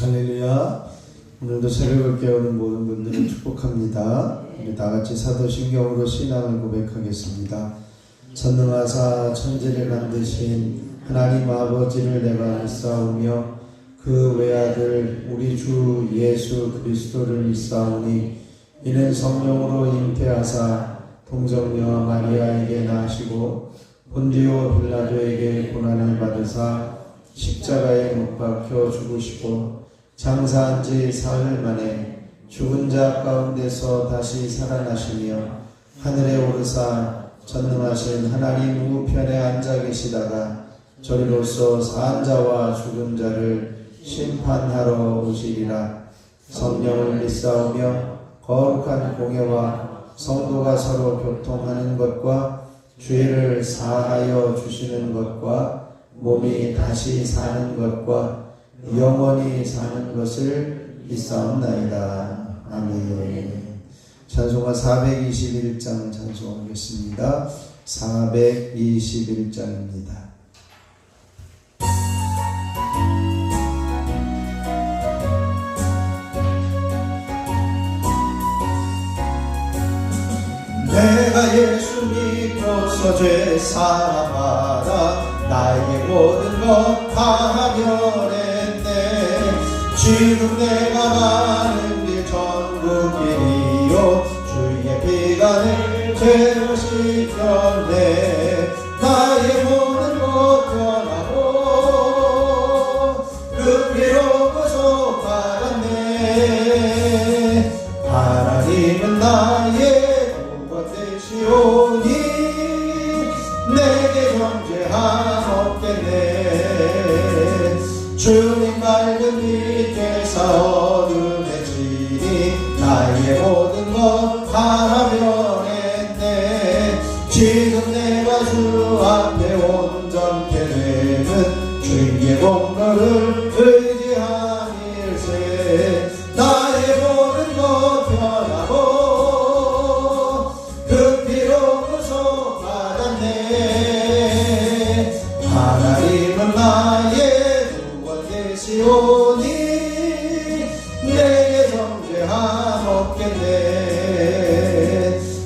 할렐루야. 오늘도 새벽을 깨우는 모든 분들을 축복합니다. 우리 다같이 사도신경으로 신앙을 고백하겠습니다. 전능하사 천지를 만드신 하나님 아버지를 내가 믿사오며 그 외아들 우리 주 예수 그리스도를 믿사오니 이는 성령으로 잉태하사 동정녀 마리아에게 나시고 본디오 빌라도에게 고난을 받으사 십자가에 못 박혀 죽으시고 장사한 지 사흘 만에 죽은 자 가운데서 다시 살아나시며 하늘에 오르사 전능하신 하나님 우편에 앉아 계시다가 저리로서 산 자와 죽은 자를 심판하러 오시리라. 성령을 믿사오며 거룩한 공예와 성도가 서로 교통하는 것과 죄를 사하여 주시는 것과 몸이 다시 사는 것과 영원히 사는 것을 믿사옵나이다. 아멘. 찬송가 421장 찬송하겠습니다. 421장입니다. 내가 예수 믿고서 죄 사함하라 나에게 모든 것 다 면했네. 지금 내가 가는 길 전국 길이요 주의 피가 내 죄를 씻겼네. 나의 모든 것 변하고 그 피로 구속받았네. 하나님은 나의 구원 되시오니 내게 정죄함 없겠네. 주님 밝은 빛에서 어둠에 지니 나의 모든 것 다 변했네. 지금 내가 주 앞에 온전케 되는 주의 공로를 의지함일세. 나의 모든 것 변하고 그 피로 구속받았네. 하나님은 나의 구원 되시오니 내게 정죄함 없겠네.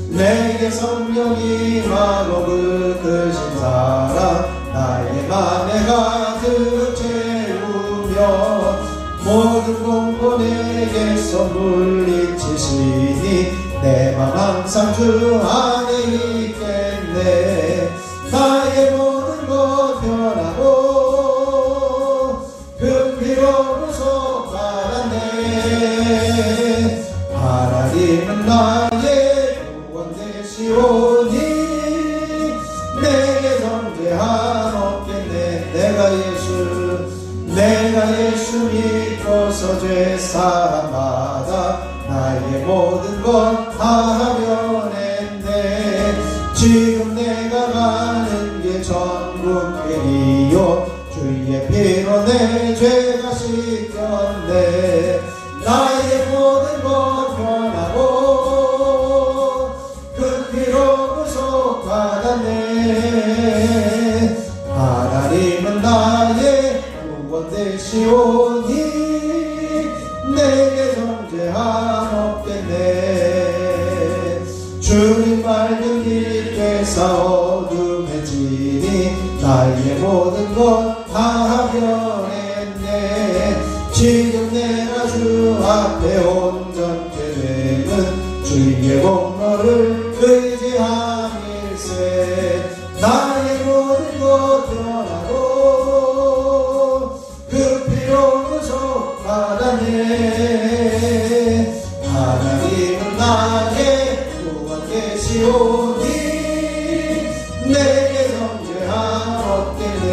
내게 성령이 임하고 그크신 사랑 나의 맘에 가득 채우며 모든 공포 내게서 물리치시니 내 맘 항상 주 안에 있겠네. 나의 모든 것 변하고 그 피로 구속받았네. 하나님은 나의 구원 되시오니 내게 정죄함 없겠네. 내가 예수 믿고서 죄 사함마다 나의 모든 것 다 면했네. 지금 내가 가는 길 전국 길이요 주의 피로 내 죄가 씻겼네. 나의 모든 것 변하고 그 피로 구속받았네. 하나님은 나의 구원 되시오니 내게 정죄함 없겠네. 주님 밝은 빛에서 어둠에 지니 나의 모든 것 다 변했네. 지금 내가 주 앞에 온전케 되는 주의 공로를 의지함일세. 나의 모든 것 변하고 그 피로 구속받았네. 하나님은 나의 구원 되시오니 내게 정죄함 없겠네.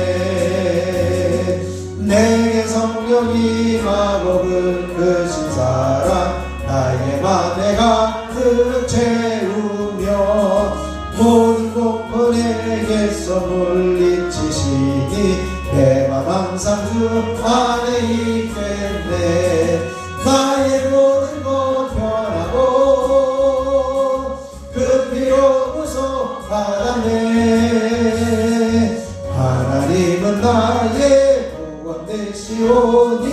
내게 성령이 임하고 그크신 사랑 나의 맘에 가득 채우며 모든 공포 내게서 물리치시니 내 맘 항상 주 안에 있겠네. 나의 모든 것 변하고 그 피로 구속받았네. 하나님은 나의 구원 되시오니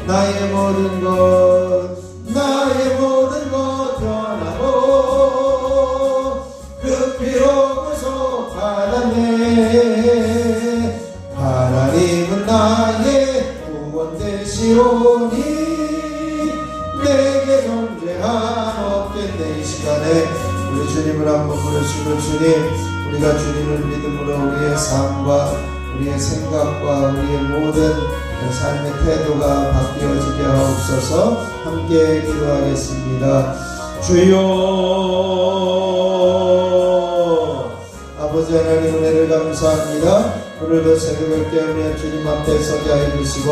나의 모든 것 변하고 그 피로 구속받았네. 하나님은 나의 구원 되시오니 내게 존재한 없겠네. 이 시간에 우리 주님을 한번 부르시고, 주님, 우리가 주님을 믿음으로 우리의 삶과 우리의 생각과 우리의 모든 삶의 태도가 바뀌어지게 하옵소서. 함께 기도하겠습니다. 주여, 아버지 하나님 은혜를 감사합니다. 오늘도 새벽을 깨우며 주님 앞에 서게 하여 주시고,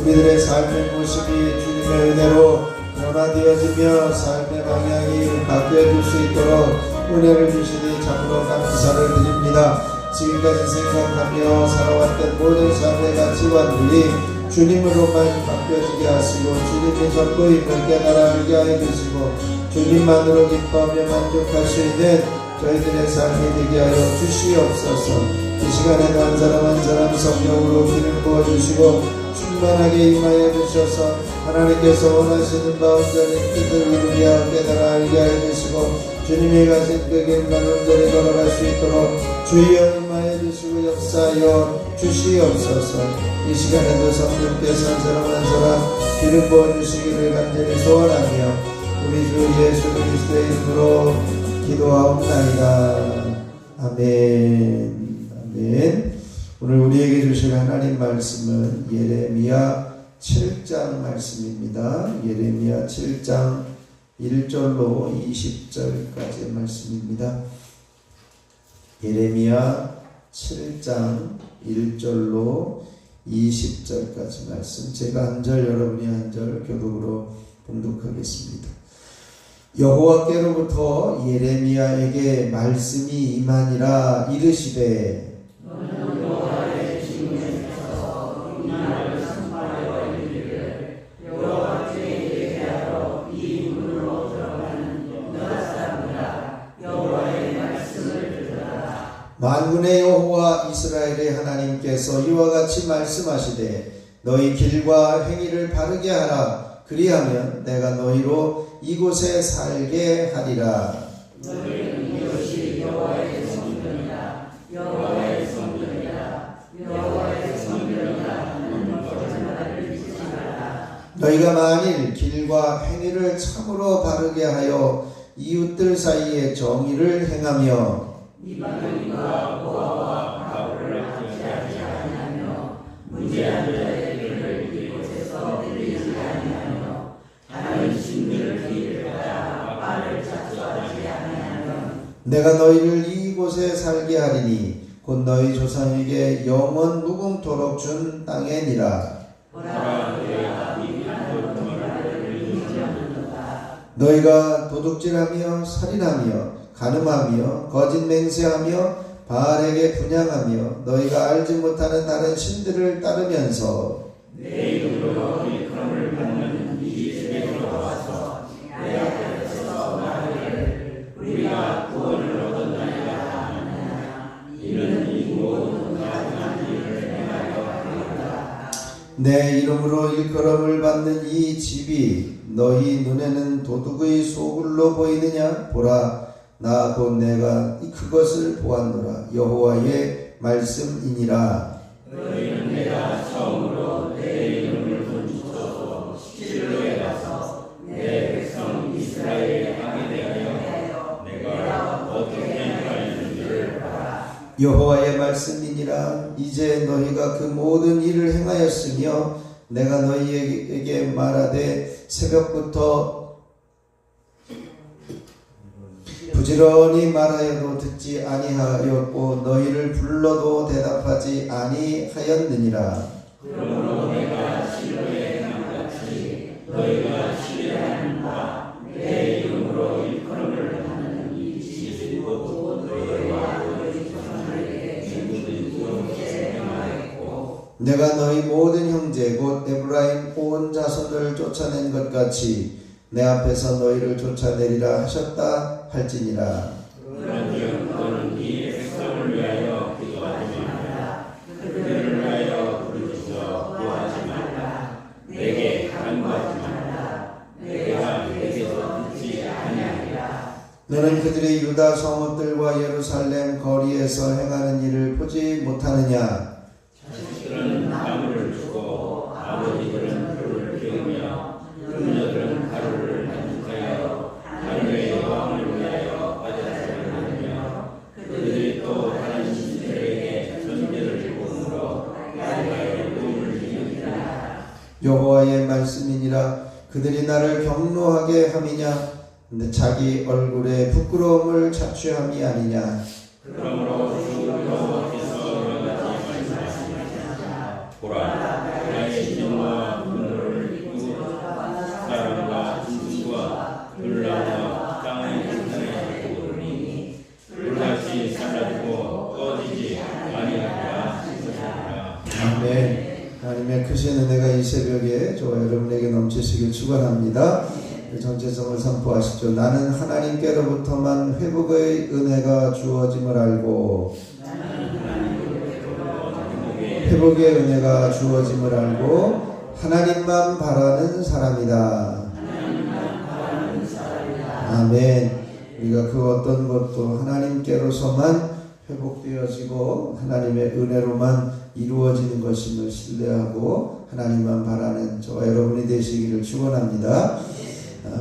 우리들의 삶의 모습이 주님의 은혜로 변화되어지며 삶의 방향이 바뀌어질 수 있도록 은혜를 주시니 참으로 감사를 드립니다. 지금까지 생각하며 살아왔던 모든 삶의 가치관들이 주님으로만 바뀌어지게 하시고, 주님의 전부 힘을 깨달아 알게 하여 주시고, 주님만으로 기뻐하며 만족할 수 있는 저희들의 삶이 되게 하여 주시옵소서. 이 시간에도 한 사람 한 사람 성령으로 기름 부어주시고 충만하게 임하여 주셔서 하나님께서 원하시는 바 온전히 뜻을 이루며 깨달아 알게 하여 주시고, 주님이 가신 그 길만 온전히 걸어갈 수 있도록 주여 임하여 주시고 역사하여 주시옵소서. 이 시간에도 성령께서 한 사람 한 사람 기름 부어주시기를 간절히 소원하며 우리 주 예수 그리스도의 이름으로 기도하옵나이다. 아멘. 아멘. 오늘 우리에게 주실 하나님 말씀은 예레미야 7장 말씀입니다. 예레미야 7장 1절로 20절까지의 말씀입니다. 예레미야 7장 1절로 20절까지 말씀, 제가 한 절 여러분이 한 절 교독으로 봉독하겠습니다. 여호와께로부터 예레미야에게 말씀이 임하니라. 이르시되 만군의 여호와 이스라엘의 하나님께서 이와 같이 말씀하시되 너희 길과 행위를 바르게 하라. 그리하면 내가 너희로 이곳에 살게 하리라. 너희는 이것이 여호와의 성전이라. 여호와의 성전이라. 여호와의 성전이라 하는 거짓말을 믿지 말라. 너희가 만일 길과 행위를 참으로 바르게 하여 이웃들 사이에 정의를 행하며 이방인과 고아와 과부를 학대하지 아니하며 문제한 자의 길을 이곳에서 들이지 아니하며 다른 신들을 길을 따라 말을 자수하지 아니하며 내가 너희를 이곳에 살게 하리니 곧 너희 조상에게 영원 무궁토록 준 땅에니라. 보라 너희가 미비한 도둑질을 인정하는도다. 너희가 도둑질하며 살인하며 간음하며 거짓 맹세하며 바알에게 분향하며 너희가 알지 못하는 다른 신들을 따르면서 내 이름으로 일컬음을 받는 이 집에 들어와서 내 앞에서 말하기를 우리가 구원을 얻었나이다 하느냐. 이는 이 모든 가증한 일을 행하여 하리로다. 내 이름으로 일컬음을 받는 이 집이 너희 눈에는 도둑의 소굴로 보이느냐? 보라, 나 곧 내가 그것을 보았노라. 여호와의 말씀이니라. 너희는 내가 처음으로 내 이름을 던지소서 실로에 가서 내 백성 이스라엘의 왕이 되하여 내가 어떻게 행하였는지를 봐라. 여호와의 말씀이니라. 이제 너희가 그 모든 일을 행하였으며 내가 너희에게 말하되 새벽부터 부지런히 말하여도 듣지 아니하였고 너희를 불러도 대답하지 아니하였느니라. 그러므로 내가 실로에 행함같이 너희가 신뢰하는 바 내 이름으로 일컬음을 하는 이 집이 곧 너희와 너희 조상에게 이곳에 행하였고 내가 너희 모든 형제 곧 에브라임 온 자손을 쫓아낸 것 같이 내 앞에서 너희를 쫓아내리라 하셨다 할지니라. 그런즉 너는 이 백성을 위하여 기도하지 말라. 그들을 위하여 부르짖어 구하지 말라. 내가 너는 그들이 유다 성읍들과 예루살렘 거리에서 행하는 일을 보지 못하느냐? 자식들은 나무를 주고 아버지들은 풀을 피우며 그녀들은 가루를 간직하여 하늘의 여왕을 위하여 바자살을 하며 그들이 또 다른 신들에게 전제를 주고 나의 꿈을 이루리라. 여호와의 말씀이니라. 그들이 나를 경노하게 함이냐? 근데 자기 얼굴에 부끄러움을 자취함이 아니냐? 그러므로 주 여호와께서 이같이 말씀하시니라. 보라, 나의 진노와 분노를 이루고 사람과 짐승과 들나무와 땅의 생산에 오르니 불같이 사라지고 꺼지지 아니하리라 하시니라. 아멘. 하나님의 크신 은혜가 이 새벽에 저와 여러분에게 넘치시길 축원합니다. 정체성을 선포하시죠. 나는 하나님께로부터만 회복의 은혜가 주어짐을 알고 회복의 은혜가 주어짐을 알고 하나님만 바라는 사람이다. 아멘. 우리가 그 어떤 것도 하나님께로서만 회복되어지고 하나님의 은혜로만 이루어지는 것임을 신뢰하고 하나님만 바라는 저와 여러분이 되시기를 축원합니다.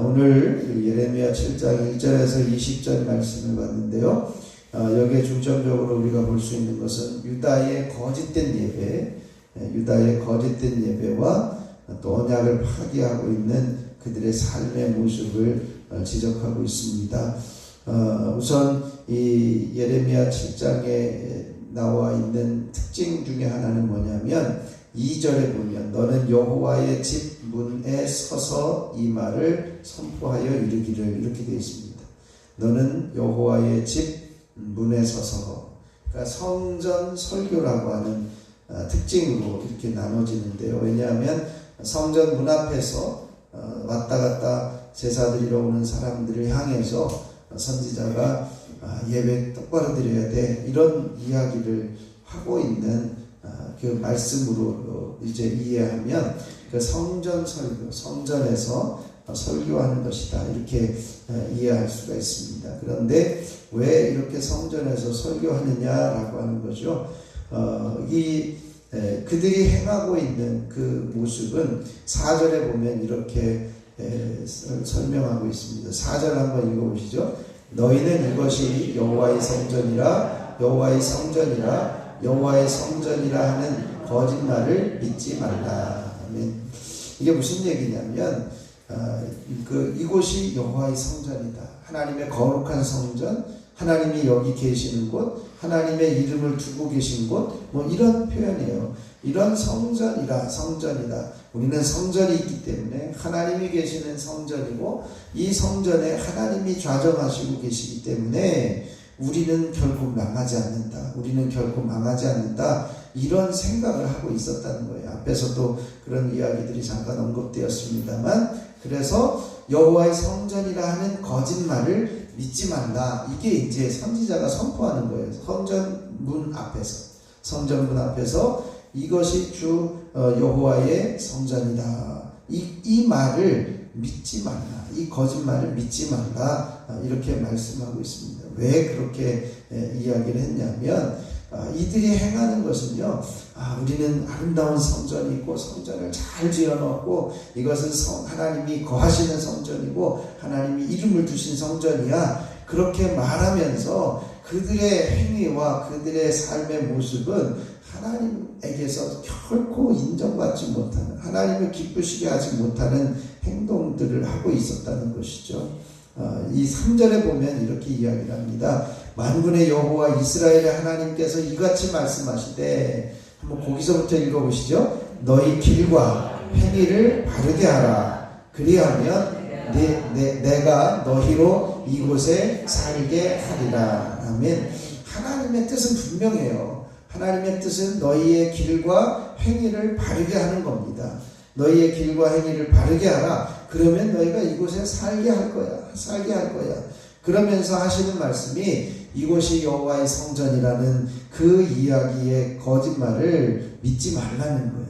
오늘 예레미야 7장 1절에서 20절 말씀을 봤는데요. 여기에 중점적으로 우리가 볼 수 있는 것은 유다의 거짓된 예배와 또 언약을 파기하고 있는 그들의 삶의 모습을 지적하고 있습니다. 우선 이 예레미야 7장에 나와 있는 특징 중에 하나는 뭐냐면 2절에 보면 너는 여호와의 집 문에 서서 이 말을 선포하여 이르기를, 이렇게 되어 있습니다. 너는 여호와의 집 문에 서서, 그러니까 성전 설교라고 하는 특징으로 이렇게 나눠지는데요. 왜냐하면 성전 문 앞에서 왔다 갔다 제사 드리러 오는 사람들을 향해서 선지자가 예배 똑바로 드려야 돼, 이런 이야기를 하고 있는 그 말씀으로 이제 이해하면 그 성전 설교, 성전에서 설교하는 것이다, 이렇게 이해할 수가 있습니다. 그런데 왜 이렇게 성전에서 설교하느냐라고 하는 거죠. 그들이 행하고 있는 그 모습은 4절에 보면 이렇게 설명하고 있습니다. 4절 한번 읽어보시죠. 너희는 이것이 여호와의 성전이라 여호와의 성전이라 하는 거짓말을 믿지 말라. 아멘. 이게 무슨 얘기냐면 이곳이 여호와의 성전이다, 하나님의 거룩한 성전, 하나님이 여기 계시는 곳, 하나님의 이름을 두고 계신 곳, 뭐 이런 표현이에요. 이런 성전이다. 우리는 성전이 있기 때문에 하나님이 계시는 성전이고, 이 성전에 하나님이 좌정하시고 계시기 때문에 우리는 결코 망하지 않는다. 이런 생각을 하고 있었다는 거예요. 앞에서도 그런 이야기들이 잠깐 언급되었습니다만, 그래서 여호와의 성전이라 하는 거짓말을 믿지 말라. 이게 이제 선지자가 선포하는 거예요. 성전 문 앞에서 이것이 주 여호와의 성전이다. 이 말을 믿지 말라. 이 거짓말을 믿지 말라. 이렇게 말씀하고 있습니다. 왜 그렇게 이야기를 했냐면, 이들이 행하는 것은요, 우리는 아름다운 성전이 있고 성전을 잘 지어놓고 이것은 하나님이 거하시는 성전이고 하나님이 이름을 두신 성전이야, 그렇게 말하면서 그들의 행위와 그들의 삶의 모습은 하나님에게서 결코 인정받지 못하는, 하나님을 기쁘시게 하지 못하는 행동들을 하고 있었다는 것이죠. 이 3절에 보면 이렇게 이야기를 합니다. 만군의 여호와 이스라엘의 하나님께서 이같이 말씀하시되, 한번 거기서부터 읽어보시죠. 너희 길과 행위를 바르게 하라. 그리하면 내가 너희로 이곳에 살게 하리라. 아멘. 하나님의 뜻은 분명해요. 하나님의 뜻은 너희의 길과 행위를 바르게 하는 겁니다. 너희의 길과 행위를 바르게 하라. 그러면 너희가 이곳에 살게 할 거야. 그러면서 하시는 말씀이 이곳이 여호와의 성전이라는 그 이야기의 거짓말을 믿지 말라는 거예요.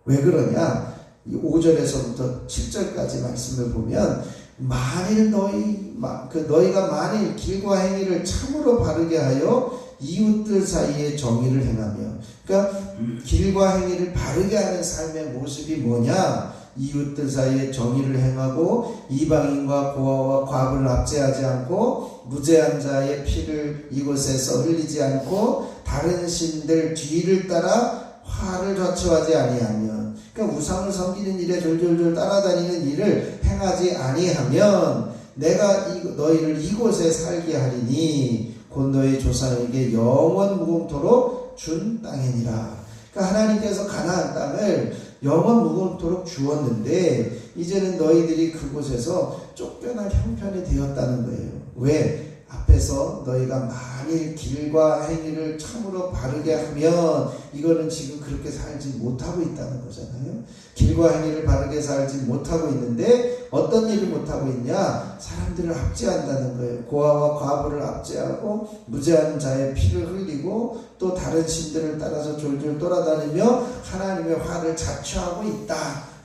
왜 그러냐? 5절에서부터 7절까지 말씀을 보면 만일 너희가 만일 길과 행위를 참으로 바르게 하여 이웃들 사이에 정의를 행하며, 그러니까 길과 행위를 바르게 하는 삶의 모습이 뭐냐? 이웃들 사이에 정의를 행하고 이방인과 고아와 과부를 압제하지 않고 무죄한 자의 피를 이곳에서 흘리지 않고 다른 신들 뒤를 따라 화를 자초하지 아니하면, 그러니까 우상을 섬기는 일에 졸졸졸 따라다니는 일을 행하지 아니하면 내가 너희를 이곳에 살게 하리니 곧 너희 조상에게 영원 무궁토록 준 땅이니라. 그러니까 하나님께서 가나안 땅을 영원 무궁토록 주었는데 이제는 너희들이 그곳에서 쫓겨날 형편이 되었다는 거예요. 왜? 앞에서 너희가 만일 길과 행위를 참으로 바르게 하면, 이거는 지금 그렇게 살지 못하고 있다는 거잖아요. 길과 행위를 바르게 살지 못하고 있는데 어떤 일을 못하고 있냐? 사람들을 압제한다는 거예요. 고아와 과부를 압제하고 무죄한 자의 피를 흘리고 또 다른 신들을 따라서 졸졸 돌아다니며 하나님의 화를 자초하고 있다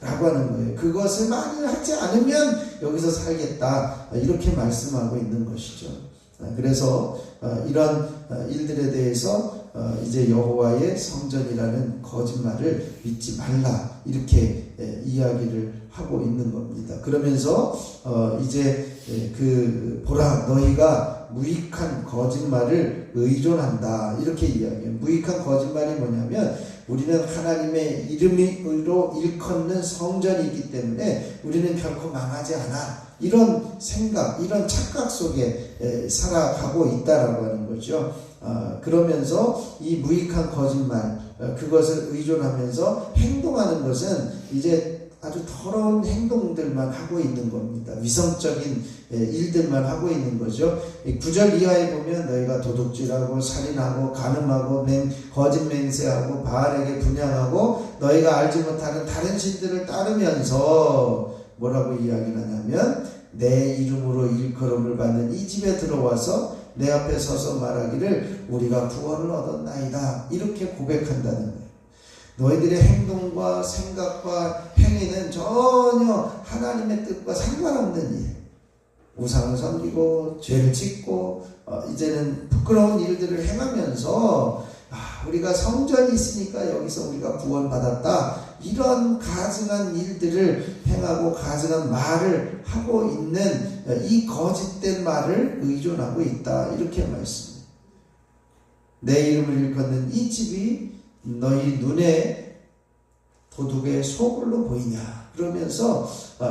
라고 하는 거예요. 그것을 만일 하지 않으면 여기서 살겠다, 이렇게 말씀하고 있는 것이죠. 그래서 이런 일들에 대해서 이제 여호와의 성전이라는 거짓말을 믿지 말라, 이렇게 이야기를 하고 있는 겁니다. 그러면서 이제 보라, 너희가 무익한 거짓말을 의존한다, 이렇게 이야기해요. 무익한 거짓말이 뭐냐면, 우리는 하나님의 이름으로 일컫는 성전이 있기 때문에 우리는 결코 망하지 않아, 이런 생각, 이런 착각 속에 살아가고 있다라고 하는 거죠. 그러면서 이 무익한 거짓말, 그것을 의존하면서 행동하는 것은 이제 아주 더러운 행동들만 하고 있는 겁니다. 위성적인 일들만 하고 있는 거죠. 9절 이하에 보면 너희가 도둑질하고 살인하고 간음하고 거짓 맹세하고 바알에게 분향하고 너희가 알지 못하는 다른 신들을 따르면서 뭐라고 이야기를 하냐면, 내 이름으로 일컬음을 받는 이 집에 들어와서 내 앞에 서서 말하기를 우리가 구원을 얻었나이다, 이렇게 고백한다는 거예요. 너희들의 행동과 생각과 행위는 전혀 하나님의 뜻과 상관없는 일, 우상을 섬기고 죄를 짓고 이제는 부끄러운 일들을 행하면서 우리가 성전이 있으니까 여기서 우리가 구원받았다, 이런 가증한 일들을 행하고 가증한 말을 하고 있는 이 거짓된 말을 의존하고 있다, 이렇게 말씀합니다. 내 이름을 일컫는 이 집이 너희 눈에 도둑의 소굴로 보이냐, 그러면서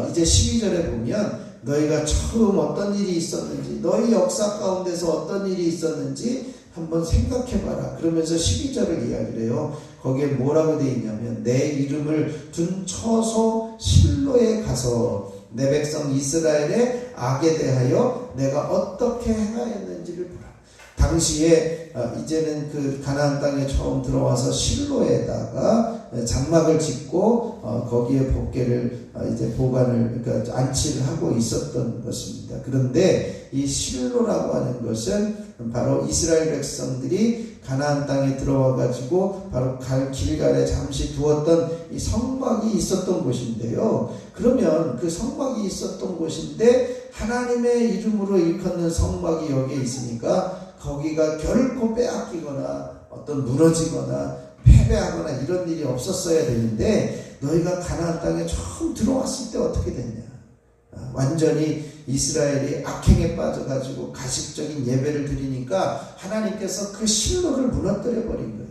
이제 12절에 보면 너희가 처음 어떤 일이 있었는지, 너희 역사 가운데서 어떤 일이 있었는지 한번 생각해봐라, 그러면서 12절을 이야기를 해요. 거기에 뭐라고 되어 있냐면, 내 이름을 둔 처소 실로에 가서 내 백성 이스라엘의 악에 대하여 내가 어떻게 행하였는지를 보라. 당시에 이제는 그 가나안 땅에 처음 들어와서 실로에다가 장막을 짓고 거기에 법궤를 이제 보관을, 그러니까 안치를 하고 있었던 것입니다. 그런데 이 실로라고 하는 것은 바로 이스라엘 백성들이 가나안 땅에 들어와 가지고 바로 길갈에 잠시 두었던 이 성막이 있었던 곳인데요. 그러면 그 성막이 있었던 곳인데 하나님의 이름으로 일컫는 성막이 여기에 있으니까 거기가 결코 빼앗기거나 어떤 무너지거나 패배하거나 이런 일이 없었어야 되는데, 너희가 가나안 땅에 처음 들어왔을 때 어떻게 됐냐? 완전히 이스라엘이 악행에 빠져가지고 가식적인 예배를 드리니까 하나님께서 그 실로를 무너뜨려 버린 거예요.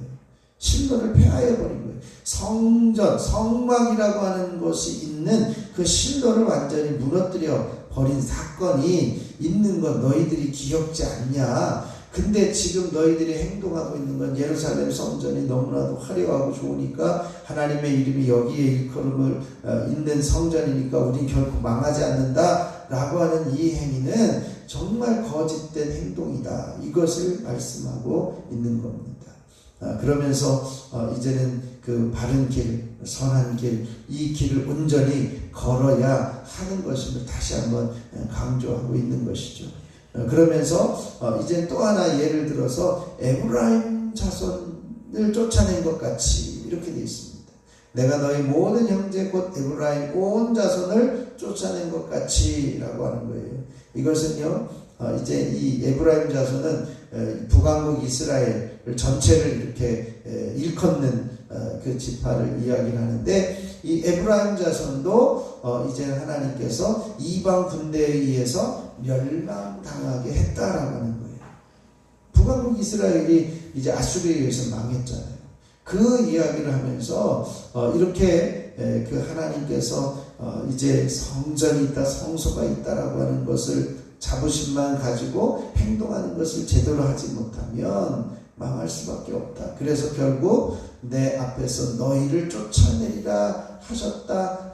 실로를 폐하여 버린 거예요. 성전, 성막이라고 하는 것이 있는 그 실로를 완전히 무너뜨려 버린 사건이 있는 건 너희들이 기억지 않냐? 근데 지금 너희들이 행동하고 있는 건 예루살렘 성전이 너무나도 화려하고 좋으니까 하나님의 이름이 여기에 일컬음을 있는 성전이니까 우린 결코 망하지 않는다 라고 하는 이 행위는 정말 거짓된 행동이다, 이것을 말씀하고 있는 겁니다. 그러면서 이제는 그 바른 길, 선한 길, 이 길을 온전히 걸어야 하는 것임을 다시 한번 강조하고 있는 것이죠. 그러면서 이제 또 하나 예를 들어서 에브라임 자손을 쫓아낸 것 같이 이렇게 되어 있습니다. 내가 너희 모든 형제 곧 에브라임 온 자손을 쫓아낸 것 같이라고 하는 거예요. 이것은요, 이제 이 에브라임 자손은 북왕국 이스라엘 전체를 이렇게 일컫는 그 지파를 이야기를 하는데, 이 에브라임 자손도 이제 하나님께서 이방 군대에 의해서 멸망당하게 했다라고 하는 거예요. 북왕국 이스라엘이 이제 아수르에 의해서 망했잖아요. 그 이야기를 하면서 이렇게 그 하나님께서 이제 성전이 있다, 성소가 있다라고 하는 것을 자부심만 가지고 행동하는 것을 제대로 하지 못하면 망할 수밖에 없다. 그래서 결국 내 앞에서 너희를 쫓아내리라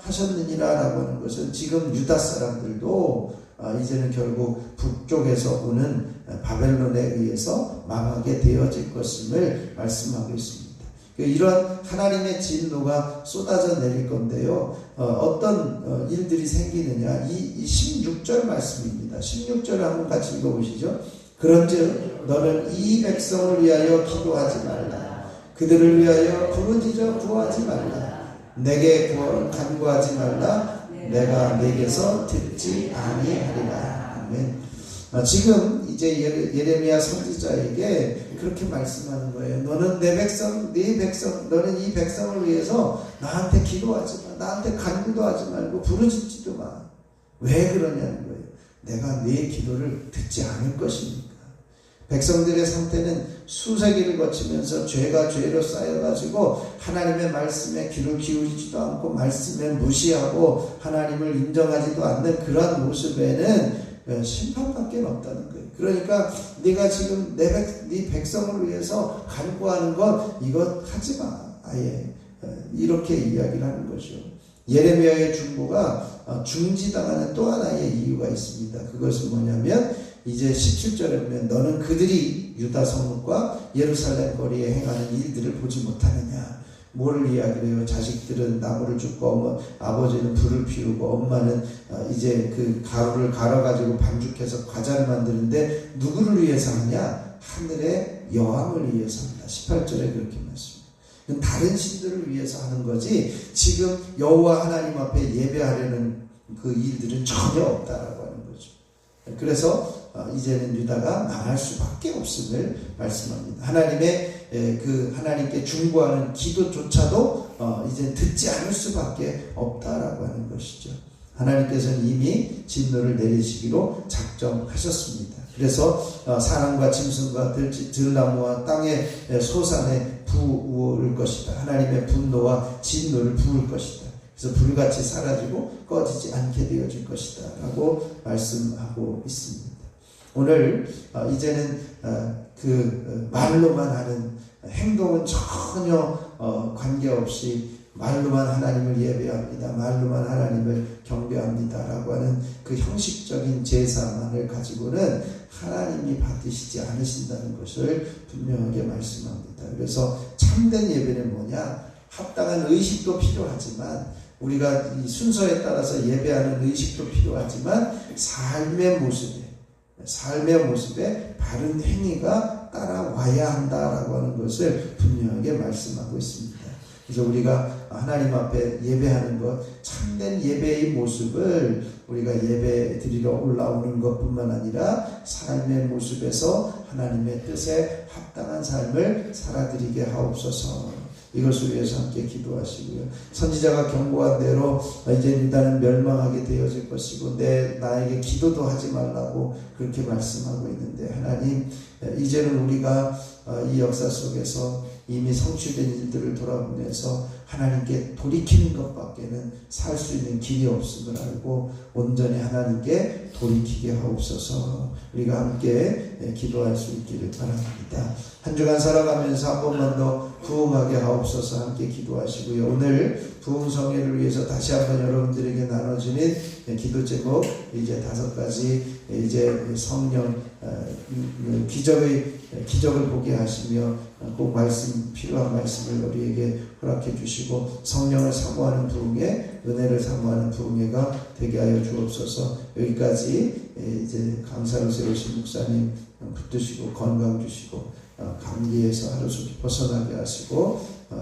하셨느니라 라고 하는 것은 지금 유다 사람들도 이제는 결국 북쪽에서 오는 바벨론에 의해서 망하게 되어질 것임을 말씀하고 있습니다. 이런 하나님의 진노가 쏟아져 내릴 건데요. 어떤 일들이 생기느냐. 이 16절 말씀입니다. 16절을 한번 같이 읽어보시죠. 그런즉 너는 이 백성을 위하여 기도하지 말라. 그들을 위하여 부르짖어 구하지 말라. 내게 간구하지 말라. 내가 내게서 듣지 아니하리라. 아멘. 지금 이제 예레미야 선지자에게 그렇게 말씀하는 거예요. 너는 네 백성, 너는 이 백성을 위해서 나한테 기도하지 마. 나한테 간구도 하지 말고 부르짖지도 마. 왜 그러냐는 거예요. 내가 네 기도를 듣지 않을 것이니까. 백성들의 상태는 수세기를 거치면서 죄가 죄로 쌓여가지고 하나님의 말씀에 귀를 기울이지도 않고 말씀에 무시하고 하나님을 인정하지도 않는 그런 모습에는 심판밖에 없다는 거예요. 그러니까 네가 지금 네 백성을 위해서 간구하는 것 이것 하지 마. 아예 이렇게 이야기를 하는 거죠. 예레미야의 중보가 중지당하는 또 하나의 이유가 있습니다. 그것은 뭐냐면 이제 17절에 보면 너는 그들이 유다 성읍과 예루살렘 거리에 행하는 일들을 보지 못하느냐. 뭐를 이야기를 해요? 자식들은 나무를 줍고 아버지는 불을 피우고 엄마는 이제 그 가루를 갈아가지고 반죽해서 과자를 만드는데 누구를 위해서 하냐? 하늘의 여왕을 위해서 한다. 18절에 그렇게 말씀합니다. 다른 신들을 위해서 하는 거지 지금 여호와 하나님 앞에 예배하려는 그 일들은 전혀 없다라고 하는 거죠. 그래서 이제는 유다가 망할 수밖에 없음을 말씀합니다. 하나님께 중보하는 기도조차도 이제 듣지 않을 수밖에 없다라고 하는 것이죠. 하나님께서는 이미 진노를 내리시기로 작정하셨습니다. 그래서 사람과 짐승과 들나무와 땅의 소산에 부을 것이다. 하나님의 분노와 진노를 부을 것이다. 그래서 불같이 사라지고 꺼지지 않게 되어질 것이다 라고 말씀하고 있습니다. 오늘 이제는 그 말로만 하는 행동은 전혀 관계없이 말로만 하나님을 예배합니다. 말로만 하나님을 경배합니다 라고 하는 그 형식적인 제사만을 가지고는 하나님이 받으시지 않으신다는 것을 분명하게 말씀합니다. 그래서 참된 예배는 뭐냐? 합당한 의식도 필요하지만 우리가 이 순서에 따라서 예배하는 의식도 필요하지만 삶의 모습에 바른 행위가 따라와야 한다라고 하는 것을 분명하게 말씀하고 있습니다. 그래서 우리가 하나님 앞에 예배하는 것, 참된 예배의 모습을 우리가 예배 드리러 올라오는 것뿐만 아니라 삶의 모습에서 하나님의 뜻에 합당한 삶을 살아드리게 하옵소서. 이것을 위해서 함께 기도하시고요. 선지자가 경고한 대로 이제 유다는 멸망하게 되어질 것이고 나에게 기도도 하지 말라고 그렇게 말씀하고 있는데 하나님 이제는 우리가 이 역사 속에서 이미 성취된 일들을 돌아보면서 하나님께 돌이키는 것밖에는 살 수 있는 길이 없음을 알고 온전히 하나님께 돌이키게 하옵소서. 우리가 함께 기도할 수 있기를 바랍니다. 한 주간 살아가면서 한 번만 더 부흥하게 하옵소서. 함께 기도하시고요. 오늘 부흥성회를 위해서 다시 한번 여러분들에게 나눠지는 기도 제목 이제 5가지 이제 성령 기적을 보게 하시며 꼭 필요한 말씀을 우리에게 허락해 주시고 성령을 사모하는 부흥회, 은혜를 사모하는 부흥회가 되게 하여 주옵소서. 여기까지 이제 강사로 세우신 목사님 붙드시고 건강 주시고 감기에서 하루속히 벗어나게 하시고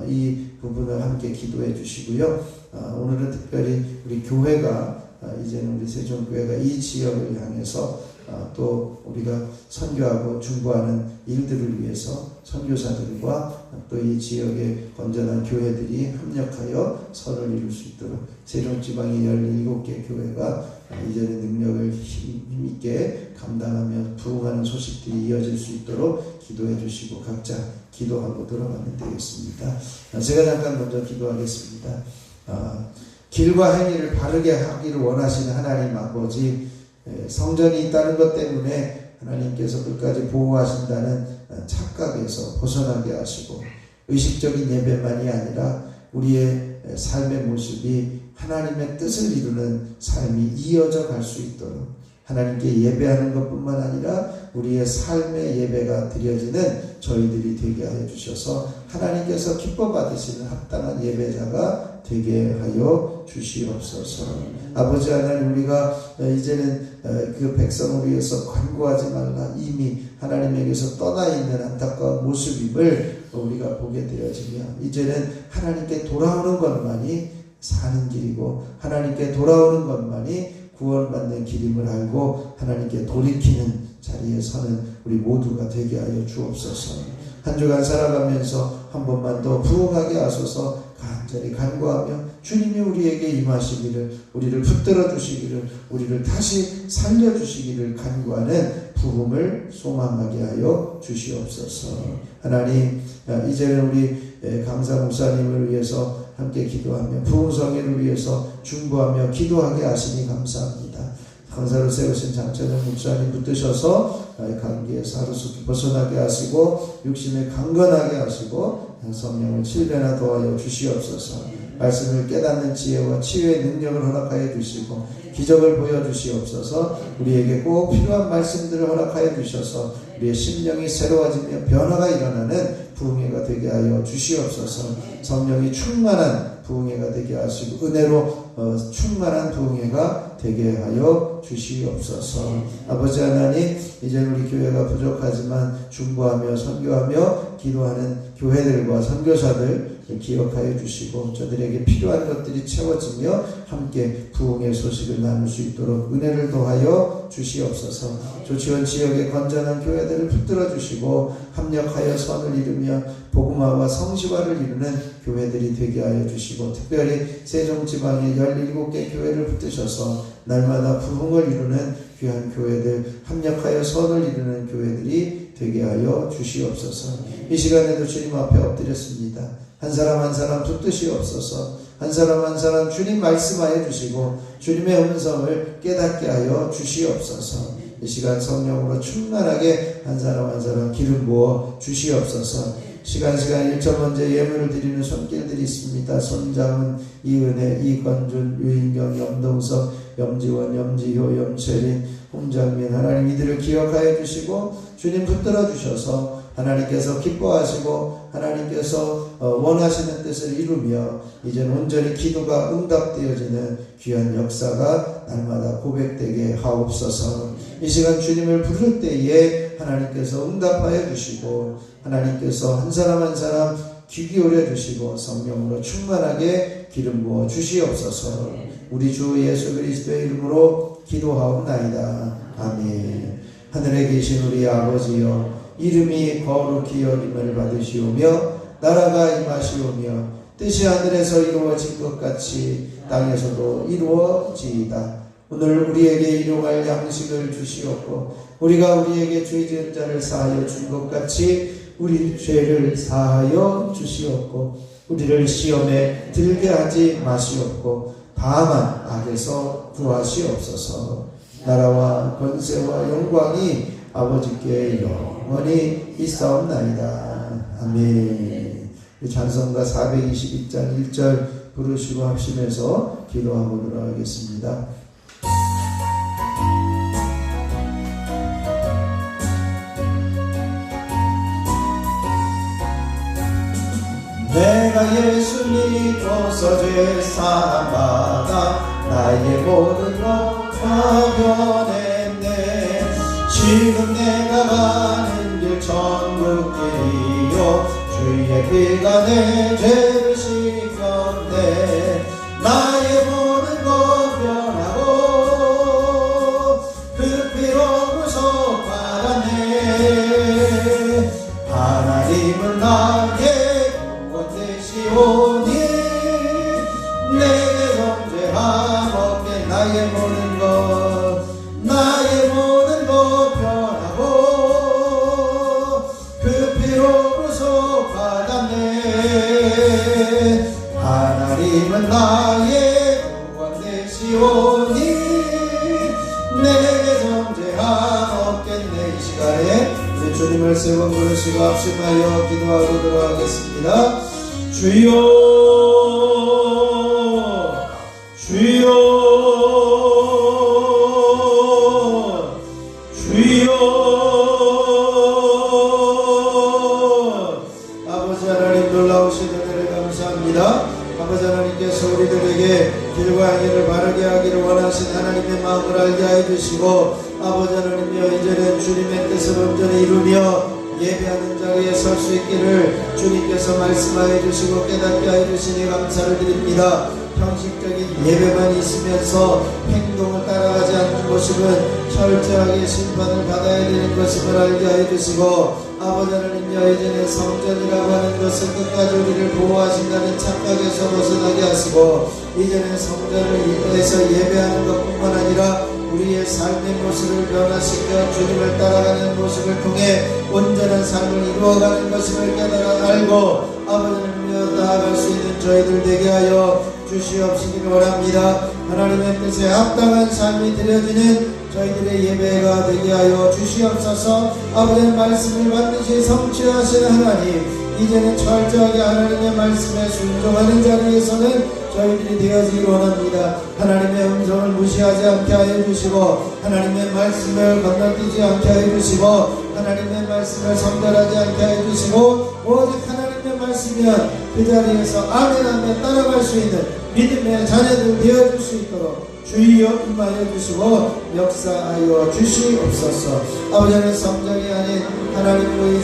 이 부분을 함께 기도해 주시고요. 오늘은 특별히 우리 교회가 이제는 우리 세종교회가 이 지역을 향해서 또 우리가 선교하고 중보하는 일들을 위해서 선교사들과 또 이 지역의 건전한 교회들이 협력하여 선을 이룰 수 있도록 세종지방의 17개 교회가 이제는 능력을 힘있게 감당하며 부흥하는 소식들이 이어질 수 있도록 기도해 주시고 각자 기도하고 돌아가면 되겠습니다. 제가 잠깐 먼저 기도하겠습니다. 길과 행위를 바르게 하기를 원하시는 하나님 아버지, 성전이 있다는 것 때문에 하나님께서 끝까지 보호하신다는 착각에서 벗어나게 하시고 의식적인 예배만이 아니라 우리의 삶의 모습이 하나님의 뜻을 이루는 삶이 이어져 갈 수 있도록 하나님께 예배하는 것뿐만 아니라 우리의 삶의 예배가 드려지는 저희들이 되게 하여 주셔서 하나님께서 기뻐 받으시는 합당한 예배자가 되게 하여 주시옵소서. 아버지 하나님, 우리가 이제는 그 백성을 위해서 간구하지 말라 이미 하나님에게서 떠나 있는 안타까운 모습임을 우리가 보게 되어지며 이제는 하나님께 돌아오는 것만이 사는 길이고 하나님께 돌아오는 것만이 구원받는 길임을 알고 하나님께 돌이키는 자리에 서는 우리 모두가 되게 하여 주옵소서. 한 주간 살아가면서 한 번만 더 부흥하게 하소서 간절히 간구하며 주님이 우리에게 임하시기를, 우리를 붙들어 주시기를, 우리를 다시 살려주시기를 간구하는 부흥을 소망하게 하여 주시옵소서. 하나님, 이제는 우리 강사 목사님을 위해서 함께 기도하며 부흥성회를 위해서 중보하며 기도하게 하시니 감사합니다. 강사로 세우신 장철영 목사님 붙드셔서 감기에서 하루속히 벗어나게 하시고 육신을 강건하게 하시고 성령을 7배나 더하여 주시옵소서. 말씀을 깨닫는 지혜와 치유의 능력을 허락하여 주시고 기적을 보여주시옵소서. 우리에게 꼭 필요한 말씀들을 허락하여 주셔서 우리의 심령이 새로워지며 변화가 일어나는 부흥회가 되게 하여 주시옵소서. 성령이 충만한 부흥회가 되게 하시고 은혜로 충만한 부흥회가 되게 하여 주시옵소서. 아버지 하나님, 이제 우리 교회가 부족하지만 중보하며 선교하며 기도하는 교회들과 선교사들 기억하여 주시고 저들에게 필요한 것들이 채워지며 함께 부흥의 소식을 나눌 수 있도록 은혜를 더하여 주시옵소서. 조치원 지역의 건전한 교회들을 붙들어 주시고 합력하여 선을 이루며 복음화와 성시화를 이루는 교회들이 되게 하여 주시고 특별히 세종지방의 17개 교회를 붙드셔서 날마다 부흥을 이루는 귀한 교회들, 합력하여 선을 이루는 교회들이 되게 하여 주시옵소서. 이 시간에도 주님 앞에 엎드렸습니다. 한 사람 한 사람 붙드시옵소서. 한 사람 한 사람 주님 말씀하여 주시고 주님의 음성을 깨닫게 하여 주시옵소서. 이 시간 성령으로 충만하게 한 사람 한 사람 기름 부어 주시옵소서. 시간 1점 먼저 예물을 드리는 손길들이 있습니다. 손장은, 이은혜, 이건준, 유인경, 염동석, 염지원, 염지효, 염채린, 홍장민, 하나님 이들을 기억하여 주시고 주님 붙들어 주셔서 하나님께서 기뻐하시고 하나님께서 원하시는 뜻을 이루며 이제는 온전히 기도가 응답되어지는 귀한 역사가 날마다 고백되게 하옵소서. 이 시간 주님을 부를 때에 하나님께서 응답하여 주시고 하나님께서 한 사람 한 사람 귀 기울여 주시고 성령으로 충만하게 기름 부어 주시옵소서. 우리 주 예수 그리스도의 이름으로 기도하옵나이다. 아멘. 하늘에 계신 우리 아버지여, 이름이 거룩히 여김을 받으시오며 나라가 임하시오며 뜻이 하늘에서 이루어진 것 같이 땅에서도 이루어지이다. 오늘 우리에게 일용할 양식을 주시옵고 우리가 우리에게 죄 지은 자를 사하여 준 것 같이 우리 죄를 사하여 주시옵고 우리를 시험에 들게 하지 마시옵고 다만 악에서 구하시옵소서. 나라와 권세와 영광이 아버지께 영원히 있사옵나이다. 아멘. 찬송가 422장 1절 부르시고 합심해서 기도하고 들어가겠습니다. 내가 예수 믿고서 죄 사함받아 나의 모든 것 다 변했네. 지금 내가 가는 길 천국길이요 주의 피가 내 죄를 씻겼네. 나의 모든 것 변하고 되시오니 내게 정죄함 없겠네. 이 시간에 우리 주님을 세 번 부르시고 합심하여 기도하고 들어가겠습니다. 주여 주여 주여. 아버지 하나님 놀라우신 은혜를 감사합니다. 아버지 하나님께서 우리들에게 길과 행위를 바르게 하기를 원하신 하나님의 마음을 알게 하여 주시고, 아버지 하나님여 이제는 주님의 뜻을 온전히 이루며 예배하는 자리에 설 수 있기를 주님께서 말씀하여 주시고 깨닫게 하여 주시니 감사를 드립니다. 형식적인 예배만 있으면서 행동을 따라가지 않는 모습은 철저하게 심판을 받아야 되는 것임을 알게 하여 주시고, 아버지 하나님여 이제는 성전이라고 하는 것을 끝까지 우리를 보호하신다는 착각에서 벗어나게 하시고, 이제는 성전에서 예배하는 것뿐만 아니라 우리의 삶의 모습을 변화시켜 주님을 따라가는 모습을 통해 온전한 삶을 이루어가는 것임을 깨달아 알고 아버지 하나님여 나아갈 수 있는 저희들 되게 하여 주시옵시기를 원합니다. 하나님의 뜻에 합당한 삶이 드려지는 저희들의 예배가 되게 하여 주시옵소서. 아버지의 말씀을 반드시 성취하시는 하나님, 이제는 철저하게 하나님의 말씀에 순종하는 자리에서는 저희들이 되어지기를 원합니다. 하나님의 음성을 무시하지 않게 하여 주시고, 하나님의 말씀을 건너뛰지 않게 하여 주시고, 하나님의 말씀을 성별하지 않게 하여 주시고, 오직 하나님의 말씀이면 그 자리에서 아멘하며 따라갈 수 있는 믿음의 자녀들 되어줄 수 있도록 주여 임하여 주시고 역사하여 주시옵소서. 아버지는 성전이 아닌 하나님을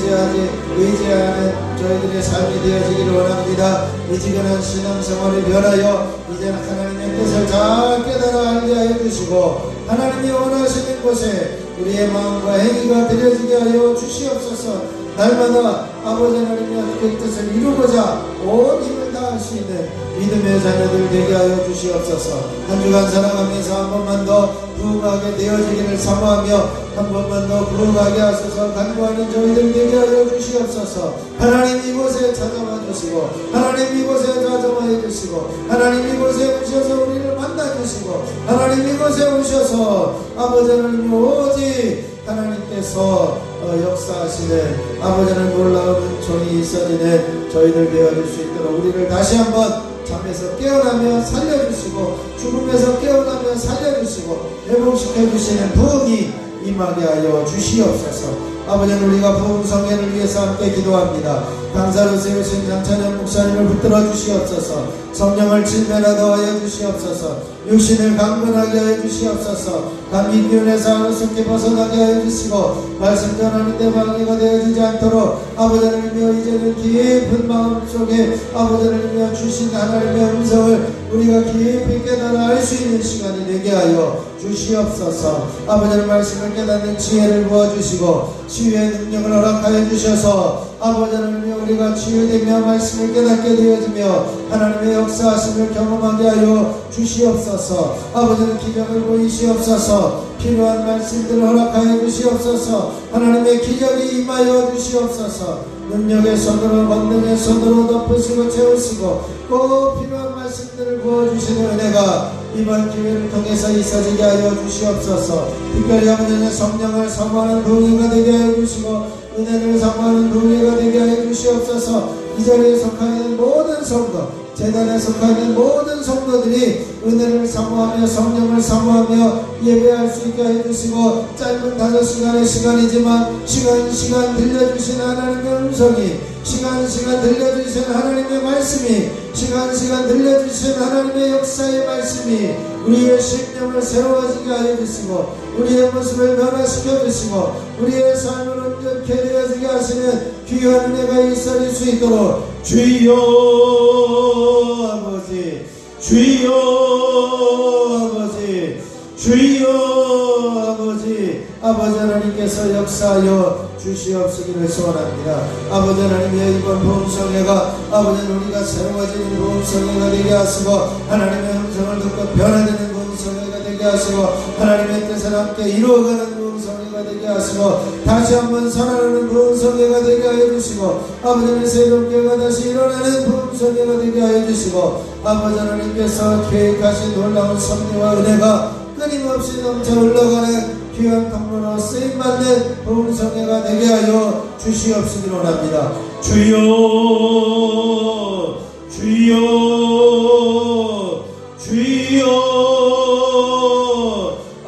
의지하는 저희들의 삶이 되어지기를 원합니다. 미지근한 신앙생활을 변하여 이제는 하나님의 뜻을 잘 깨달아 알게 하여 주시고, 하나님이 원하시는 곳에 우리의 마음과 행위가 드려지게 하여 주시옵소서. 날마다 아버지 하나님의 그 뜻을 이루고자 온 힘을 다할 수 있는 믿음의 자녀들 되게 하여 주시옵소서. 한 주간 살아가면서 한 번만 더 부흥하게 되어지기를 사모하며 한 번만 더 부흥하게 하소서 간구하는 저희들 되게 하여 주시옵소서. 하나님 이곳에 찾아와 주시고, 하나님 이곳에 찾아와 주시고, 하나님 이곳에 오셔서 우리를 만나 주시고, 하나님 이곳에 오셔서 아버지 하나님 오직 하나님께서 역사하시는 아버지는 놀라운 은총이 있어지는 저희들 되어줄 수 있도록 우리를 다시 한번 잠에서 깨어나며 살려주시고, 죽음에서 깨어나며 살려주시고, 회복시켜주시는 부흥이 임하게 하여 주시옵소서. 아버지는 우리가 부흥 성회를 위해서 함께 기도합니다. 강사로 세우신 장찬현 목사님을 붙들어 주시옵소서. 성령을 질면하다 하여 주시옵소서. 육신을 강건하게 하여 주시옵소서. 감기 기운에서 하루속히 벗어나게 하여 주시고, 말씀 전하는 데 방해가 되어지지 않도록 아버지 하나님이여 이제는 깊은 마음속에 아버지 하나님이여 주신 하나님의 음성을 우리가 깊이 깨달아 알 수 있는 시간이 되게 하여 주시옵소서. 아버지의 말씀을 깨닫는 지혜를 부어주시고 치유의 능력을 허락하여 주셔서 아버지 하나님이여 우리가 치유되며 말씀을 깨닫게 되어지며 하나님의 역사하심을 경험하게 하여 주시옵소서. 아버지는 기적을 보이시옵소서. 필요한 말씀들을 허락하여 주시옵소서. 하나님의 기적이 임하여 주시옵소서. 능력의 손으로 권능의 손으로 덮으시고 채우시고 꼭 필요한 말씀들을 부어주시는 은혜가 이번 기회를 통해서 있어지게 하여 주시옵소서. 특별히 아버지는 성령을 사모하는 부흥이가 되게 하여 주시고 은혜를 사모하는 부흥이가 되게 하여 주시옵소서. 이 자리에 속하는 모든 성도, 재단에 속하는 모든 성도들이 은혜를 사모하며 성령을 사모하며 예배할 수 있게 해주시고 짧은 5시간의 시간이지만 시간 들려주시는 하나님의 음성이 시간 들려주시는 하나님의 말씀이 시간 들려주시는 하나님의 역사의 말씀이 우리의 심령을 새로워지게 하여 주시고 우리의 모습을 변화시켜 주시고 우리의 삶을 온전케 되어지게 하시는 귀한 은혜가 있어질 수 있도록 주여 아버지 주여 아버지 주여 아버지 하나님께서 역사하여 주시옵시기를 소원합니다. 아버지 하나님의 이번 부흥성회가 아버지는 우리가 새로워지는 부흥성회가 되게 하시고 하나님의 음성을 듣고 변화되는 부흥성회가 되게 하시고 하나님의 뜻을 함께 이루어가는 부흥성회가 성회가 되게 하시고 다시 한번 살아나는 부흥 성회가 되게 하여 주시고 아버지 하나님 세종교회가 다시 일어나는 부흥 성회가 되게 하여 주시고 아버지 하나님께서 계획하신 놀라운 섭리와 은혜가 끊임없이 넘쳐 흘러가는 귀한 통로로 쓰임받는 부흥 성회가 되게 하여 주시옵시기로 합니다. 주여 주여 주여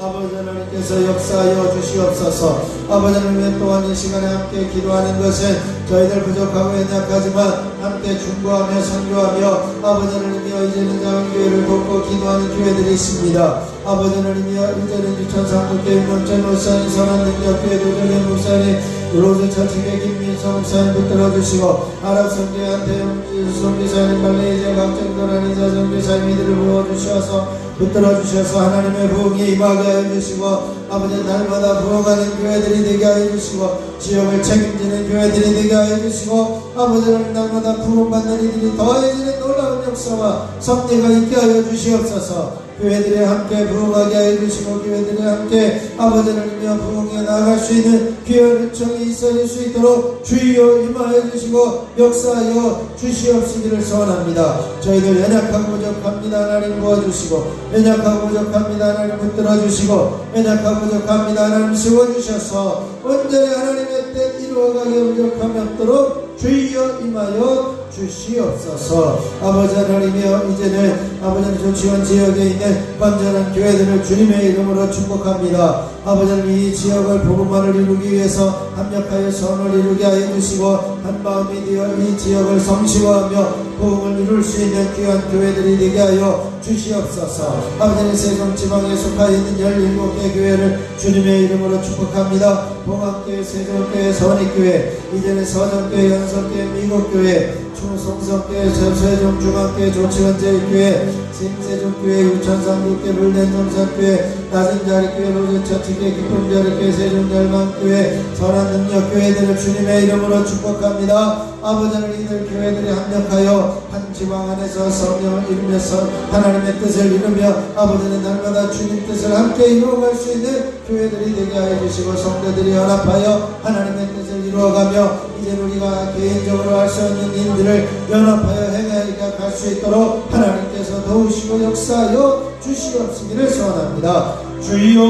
아버지 하나님께서 역사하여 주시옵소서. 아버지 하나님 또한 이 시간에 함께 기도하는 것은 저희들 부족하고 연약하지만 함께 중보하며 선교하며 아버지 하나님이여 이제는 자원교회를 돕고 기도하는 교회들이 있습니다. 아버지 하나님이여 이제는 유천상국교회 명천 목사님 선한능력교회 도전의 목사님 로즈 처치계 김민서 목사님 붙들어주시고 아랍선교회 한태영 선교사님 발레이제 각정도라는 이사 선교사님 이들을 부어주셔서 붙들어주셔서 하나님의 부흥이 임하게 하여 주시고 아버지 날마다 부흥하는 교회들이 되게 하여 주시고 지역을 책임지는 교회들이 되게 하여 주시고 아버지 하나님 날마다 부흥받는 이들이 더해지는 놀라운 역사와 섭리가 있게 하여 주시옵소서. 교회들이 함께 부흥하게 하여 주시고 교회들이 함께 아버지 하나님이여 부흥에 나아갈 수 있는 귀한 은총이 있어질 수 있도록 주여 임하여 주시고 역사하여 주시옵시기를 소원합니다. 저희들 연약하고 부족합니다. 하나님 도와주시고 연약하고 부족합니다. 하나님 붙들어주시고 연약하고 부족합니다. 하나님 세워주셔서 온전히 하나님의 뜻 이루어가게 부족함이 없도록 주여 임하여 주시옵소서. 아버지 하나님이여 이제는 아버지 조치원 지역에 있는 건전한 교회들을 주님의 이름으로 축복합니다. 아버지 하나님 이 지역을 복음화를 이루기 위해서 합력하여 선을 이루게 하여 주시고 한마음이 되어 이 지역을 성시화하며 부흥을 이룰 수 있는 귀한 교회들이 되게 하여 주시옵소서. 아버지 하나님 세종지방에 속하여 있는 17개 교회를 주님의 이름으로 축복합니다. 봉합교회, 세종교회, 선익교회, 이제는 서정교회, 연석교회, 미국교회, 충성성교회, 세종중앙교회, 조치원제일교회, 신세종교회, 유천상국교회, 물den정산교회, 낮은자리교회, 로제처치교회, 기쁨자리교회, 세종열방교회, 선한능력교회들을 주님의 이름으로 축복합니다. 아버지 하나님 이들 교회들이 합력하여 한 지방 안에서 성령을 이루면서 하나님의 뜻을 이루며 아버지는 날마다 주님 뜻을 함께 이루어갈 수 있는 교회들이 되게 하여 주시고 성도들이 연합하여 하나님의 뜻을 이루어가며 이제 우리가 개인적으로 할 수 없는 일들을 연합하여 행하게 갈 수 있도록 하나님께서 도우시고 역사하여 주시옵시기를 소원합니다. 주여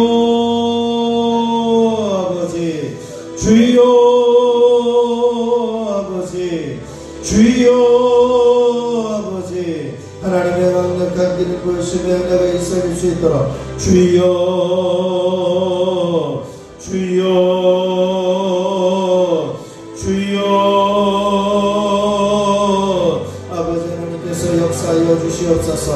아버지 주여 아버지 주여 아버지 하나님의 강력한 길을 보시며 은혜가 있어질 수 있도록 주여 주여 주여 아버지 하나님께서 역사하여 주시옵소서.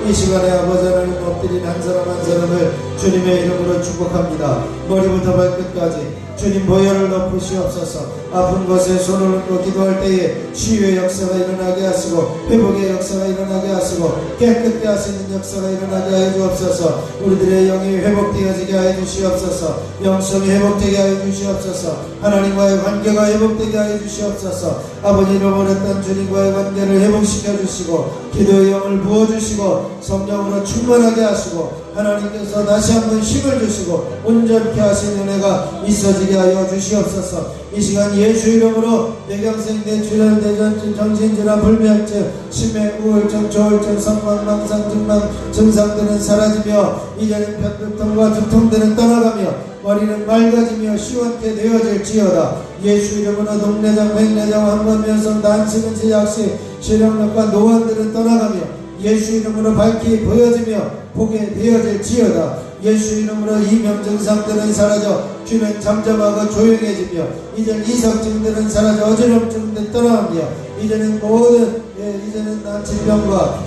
이 시간에 아버지 하나님 엎드린 한 사람 한 사람을 주님의 이름으로 축복합니다. 머리부터 발끝까지 주님 보혈을 덮으시옵소서. 아픈 곳에 손을 얹고 기도할 때에 치유의 역사가 일어나게 하시고 회복의 역사가 일어나게 하시고 깨끗게 하시는 역사가 일어나게 하여 주옵소서. 우리들의 영이 회복되어지게 하여 주시옵소서. 영성이 회복되게 하여 주시옵소서. 하나님과의 관계가 회복되게 하여 주시옵소서. 아버지 잃어버렸던 주님과의 관계를 회복시켜 주시고 기도의 영을 부어주시고 성령으로 충만하게 하시고 하나님께서 다시 한번 힘을 주시고 온전케 하신 은혜가 있어지게 하여 주시옵소서. 이 시간 예수 이름으로 뇌경색, 뇌출혈, 뇌전증, 정신질환, 불면증, 치매, 우울증, 조울증, 성망, 망상, 증망 증상들은 사라지며 이제는 편두통과 두통들은 떠나가며 머리는 맑아지며 시원케 되어질지어다. 예수 이름으로 동내장, 백내장, 황반면성, 난치근, 제약식, 실형력과 노환들은 떠나가며 예수 이름으로 밝히 보여지며 보게 되어질지어다. 예수 이름으로 이명 증상들은 사라져 귀는 잠잠하고 조용해지며 이제는 이석증들은 사라져 어지럼증들은 떠나가며 이제는 모든 이제는 난치병과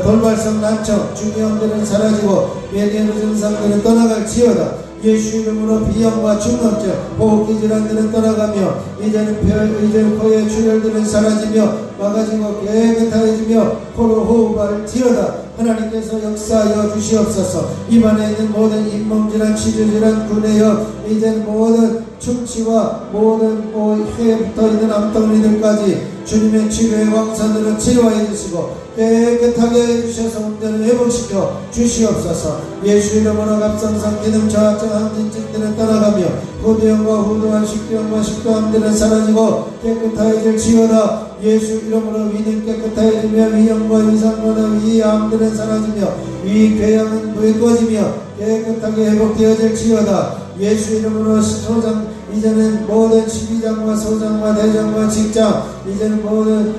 돌발성 난청 중이염들은 사라지고 외계로 증상들은 떠나갈지어다. 예수 이름으로 비염과 중염증, 호흡기 질환들은 떠나가며 이제는 코의 출혈들은 사라지며 막아지고 깨끗해지며 코로 호흡할지어다. 하나님께서 역사하여 주시옵소서. 입안에 있는 모든 잇몸질환, 치주질환, 구내염, 이제 모든 충치와 모든 폐에 붙어있는 암덩어리들까지 주님의 치료의 광선으로 치료해 주시고 깨끗하게 해주셔서 온전히 회복시켜 주시옵소서. 예수 이름으로 갑상선 기능 저하증 항진증들은 떠나가며 후두염과 후두암, 식도염과 식도암들은 사라지고 깨끗해질지어다. 예수 이름으로 위는 깨끗해지며 위염과 위산과 위암들은 사라지며 위궤양은 무해꺼지며 깨끗하게 회복되어질지어다. 예수 이름으로 소장 이제는 모든 12장과 소장과 대장과 직장 이제는 모든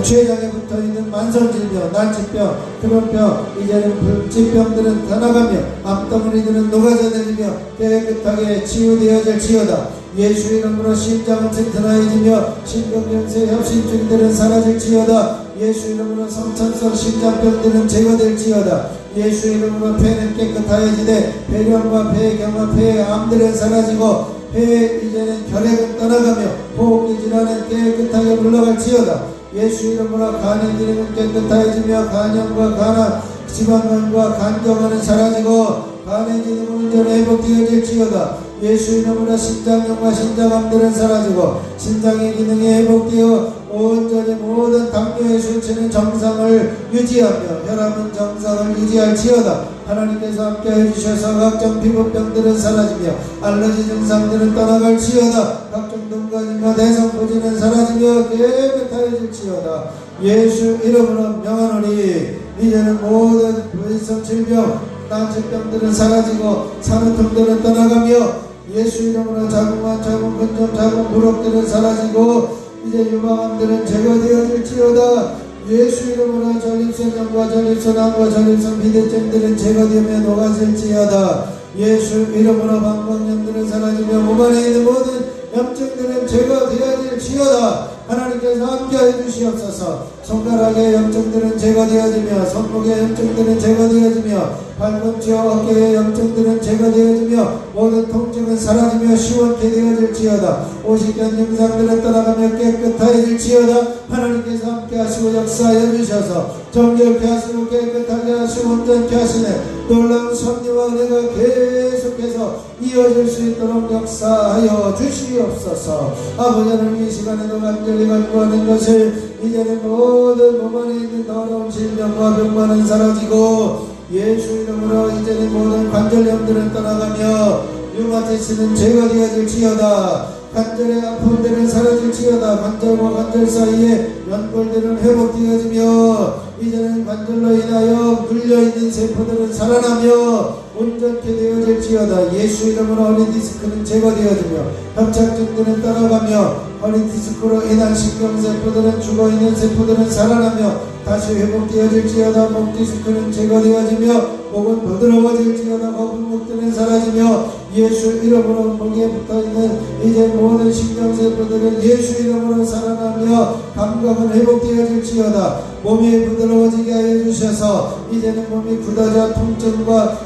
췌장에 붙어있는 만성질병, 난치병, 흡연병 이제는 불치병들은 떠나가며 암덩어리들은 녹아져내리며 깨끗하게 치유되어질지어다. 예수 이름으로 심장은 튼튼해지며 심근경색 협심증들은 사라질지어다. 예수 이름으로 성천성 심장병들은 제거될지어다. 예수 이름으로 폐는 깨끗하여지되 폐렴과 폐경화, 폐암들은 사라지고 폐 이제는 결핵은 떠나가며 호흡기 질환은 깨끗하게 물러갈지어다. 예수 이름으로 간의 기능은 깨끗해지며 간염과 간암, 지방간과 간경화는 사라지고 간의 기능은 온전히 회복되어질지어다. 예수 이름으로 신장염과 신장암들은 사라지고 신장의 기능이 회복되어 온전히 모든 당뇨의 수치는 정상을 유지하며 혈압은 정상을 유지할지어다. 하나님께서 함께 해주셔서 각종 피부병들은 사라지며 알러지 증상들은 떠나갈지어다. 각종 눈가짐과 대성부진은 사라지며 깨끗해질지어다. 예수 이름으로 명하노니 이제는 모든 불의성 질병, 난치병들은 사라지고 산후통들은 떠나가며 예수 이름으로 자궁암, 자궁근종, 자궁부록들은 사라지고 이제 유방암들은 제거되어질지어다. 예수 이름으로 전립선염과 전립선암과 전립선 비대증들은 제거되며 녹아질지어다. 예수 이름으로 방광염들은 사라지며 몸 안에 있는 모든 염증들은 제거되어질지어다. 하나님께서 함께해 주시옵소서. 손가락의 염증들은 제거되어지며 손목의 염증들은 제거되어지며 발꿈치와 어깨의 염증들은 제거되어지며 모든 통증은 사라지며 시원케 되어질지어다. 오십견 증상들은 떠나가며 깨끗해질지어다. 하나님께서 함께하시고 역사하여 주셔서 정결케 하시고 깨끗하게 하시고 온전케 하시네 놀라운 섭리와 은혜가 계속해서 이어질 수 있도록 역사하여 주시옵소서. 아버지는 이 시간에도 간절히 간구하는 것을 이제는 모든 몸 안에 있는 더러운 질병과 병만은 사라지고 예수 이름으로 이제는 모든 관절염들은 떠나가며 류마티스는 제거되어질지어다. 관절의 아픔들은 사라질지어다. 관절과 관절 사이에 연골들은 회복되어지며 이제는 관절로 인하여 눌려있는 세포들은 살아나며 온전케 되어질지어다. 예수 이름으로 허리디스크는 제거되어지며 협착증들은 떠나가며 허리디스크로 인한 신경세포들은 죽어있는 세포들은 살아나며 다시 회복되어질지어다. 목디스크는 제거되어지며 목은 부드러워질지어다. 거북목들은 사라지며 예수 이름으로 목에 붙어있는 이제 모든 신경세포들은 예수 이름으로 살아나며 감각은 회복되어질지어다. 몸이 부드러워지게 하여 주셔서 이제는 몸이 굳어져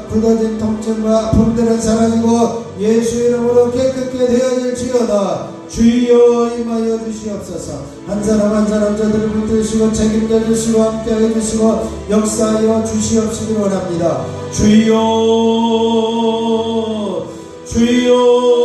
굳어진 통증과 아픔들은 사라지고 예수 이름으로 깨끗게 되어질지어다. 주여 임하여 주시옵소서. 한 사람 한 사람 저들을 붙드시고 책임져 주시고 함께해 주시고 역사하여 주시옵시기 원합니다. 주여 주여